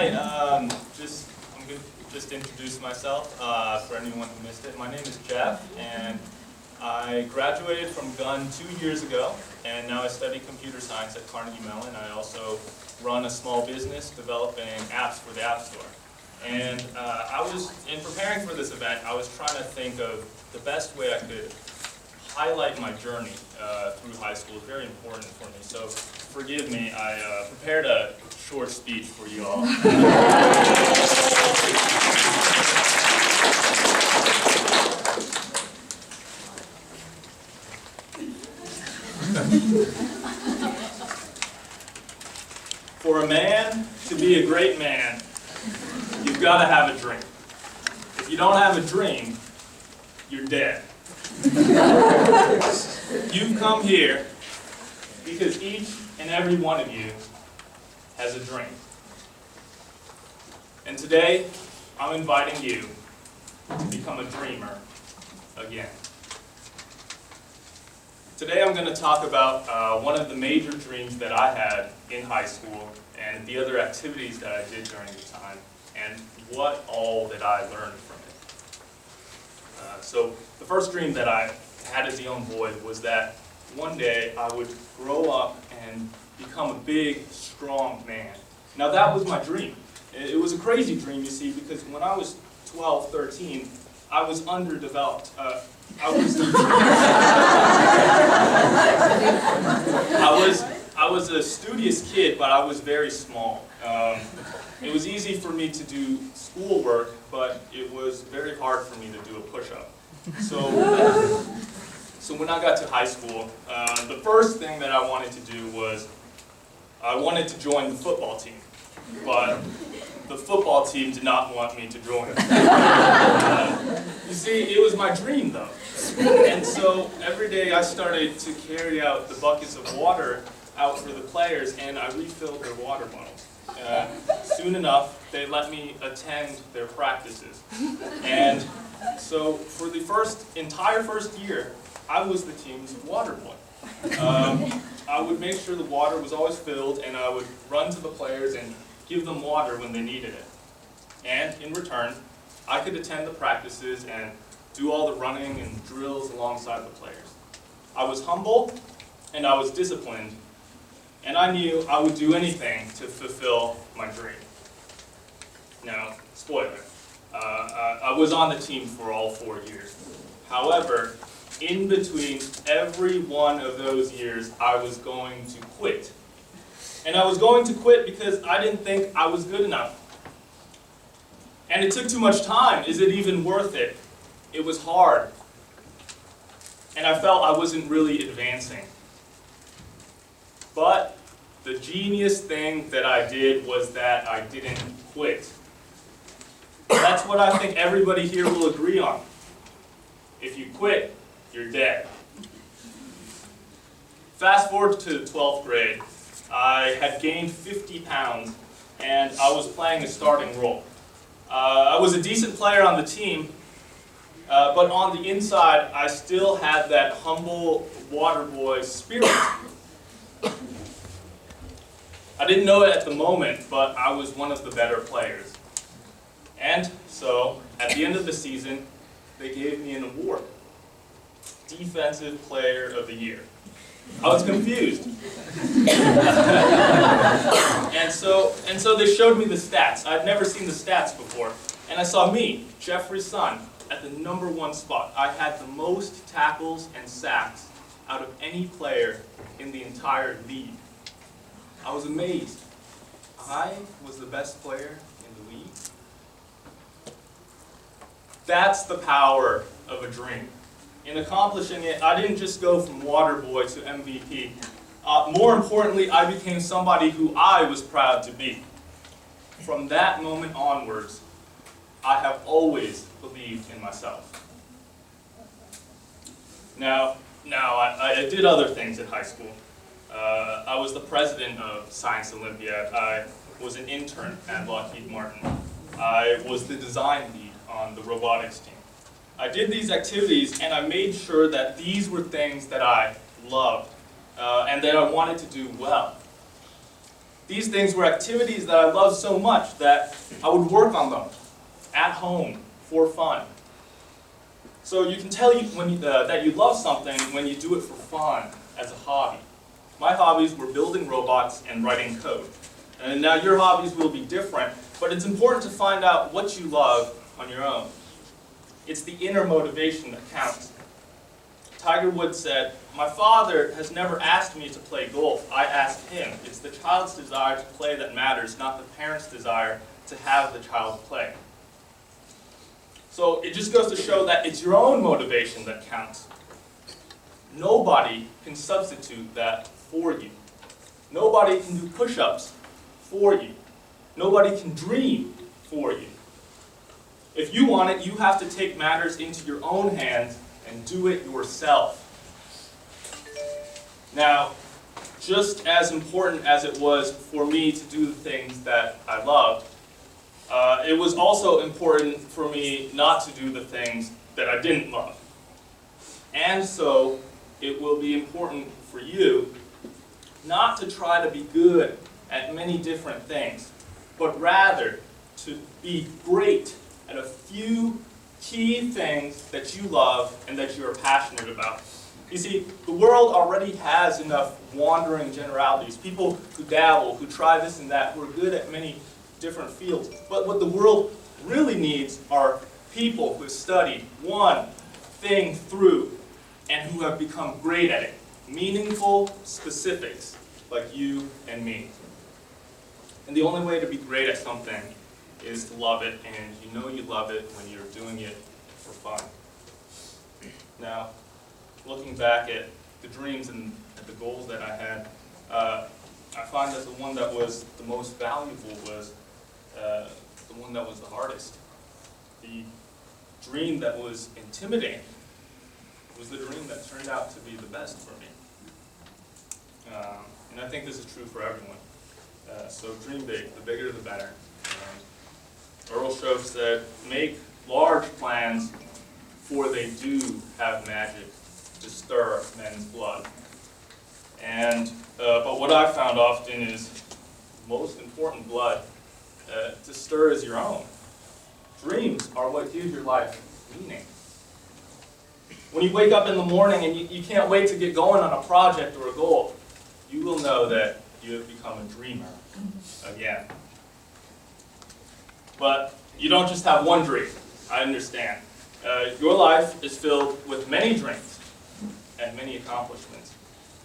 Hi, I'm going to just introduce myself for anyone who missed it. My name is Jeff, and I graduated from Gunn 2 years ago, and now I study computer science at Carnegie Mellon. I also run a small business developing apps for the App Store. And in preparing for this event, I was trying to think of the best way I could highlight my journey through high school. It's very important for me, so forgive me, I prepared a short speech for you all. For a man to be a great man, you've got to have a dream. If you don't have a dream, you're dead. You've come here because each and every one of you has a dream. And today, I'm inviting you to become a dreamer again. Today I'm going to talk about one of the major dreams that I had in high school and the other activities that I did during the time and what all that I learned from it. So the first dream that I had as a young boy was that one day I would grow up and become a big, strong man. Now that was my dream. It was a crazy dream, you see, because when I was 12, 13, I was underdeveloped. I was a studious kid, but I was very small. It was easy for me to do schoolwork, but it was very hard for me to do a push-up. So when I got to high school, the first thing that I wanted to do was I wanted to join the football team, but the football team did not want me to join. You see, it was my dream though. And so every day I started to carry out the buckets of water out for the players, and I refilled their water bottles. Soon enough, they let me attend their practices. And so for the entire first year, I was the team's water boy. I would make sure the water was always filled, and I would run to the players and give them water when they needed it. And in return, I could attend the practices and do all the running and drills alongside the players. I was humble, and I was disciplined, and I knew I would do anything to fulfill my dream. Now, spoiler, I was on the team for all 4 years. However, in between every one of those years, I was going to quit. And I was going to quit because I didn't think I was good enough. And it took too much time. Is it even worth it? It was hard. And I felt I wasn't really advancing. But the genius thing that I did was that I didn't quit. That's what I think everybody here will agree on. If you quit, you're dead. Fast forward to 12th grade. I had gained 50 pounds, and I was playing a starting role. I was a decent player on the team, but on the inside, I still had that humble water boy spirit. I didn't know it at the moment, but I was one of the better players. And so, at the end of the season, they gave me an award. Defensive Player of the Year. I was confused. and so they showed me the stats. I'd never seen the stats before. And I saw me, Jeffrey's son, at the #1 spot. I had the most tackles and sacks out of any player in the entire league. I was amazed. I was the best player in the league. That's the power of a dream. In accomplishing it, I didn't just go from water boy to MVP. More importantly, I became somebody who I was proud to be. From that moment onwards, I have always believed in myself. Now I did other things in high school. I was the president of Science Olympiad. I was an intern at Lockheed Martin. I was the design lead on the robotics team. I did these activities, and I made sure that these were things that I loved and that I wanted to do well. These things were activities that I loved so much that I would work on them at home for fun. So you can tell that you love something when you do it for fun as a hobby. My hobbies were building robots and writing code. And now your hobbies will be different, but it's important to find out what you love on your own. It's the inner motivation that counts. Tiger Woods said, "My father has never asked me to play golf. I asked him. It's the child's desire to play that matters, not the parent's desire to have the child play." So it just goes to show that it's your own motivation that counts. Nobody can substitute that for you. Nobody can do push-ups for you. Nobody can dream for you. If you want it, you have to take matters into your own hands and do it yourself. Now, just as important as it was for me to do the things that I loved, it was also important for me not to do the things that I didn't love. And so, it will be important for you not to try to be good at many different things, but rather to be great at a few key things that you love and that you are passionate about. You see, the world already has enough wandering generalities, people who dabble, who try this and that, who are good at many different fields. But what the world really needs are people who have studied one thing through and who have become great at it. Meaningful specifics, like you and me. And the only way to be great at something is to love it, and you know you love it when you're doing it for fun. Now, looking back at the dreams and at the goals that I had, I find that the one that was the most valuable was the one that was the hardest. The dream that was intimidating was the dream that turned out to be the best for me. And I think this is true for everyone. So dream big, the bigger the better. Earl Shove said, "Make large plans, for they do have magic to stir men's blood." And but what I found often is most important blood to stir is your own. Dreams are what give your life meaning. When you wake up in the morning and you can't wait to get going on a project or a goal, you will know that you have become a dreamer again. But you don't just have one dream, I understand. Your life is filled with many dreams and many accomplishments.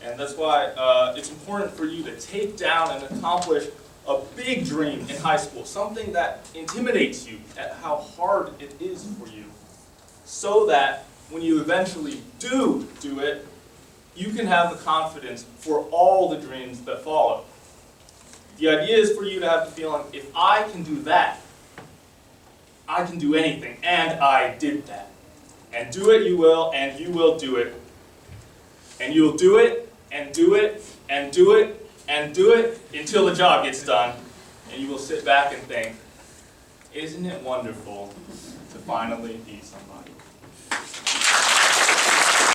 And that's why it's important for you to take down and accomplish a big dream in high school, something that intimidates you at how hard it is for you, so that when you eventually do it, you can have the confidence for all the dreams that follow. The idea is for you to have the feeling, if I can do that, I can do anything, and I did that. And do it you will, and you will do it. And you will do it, and do it, and do it, and do it, until the job gets done. And you will sit back and think, isn't it wonderful to finally be somebody?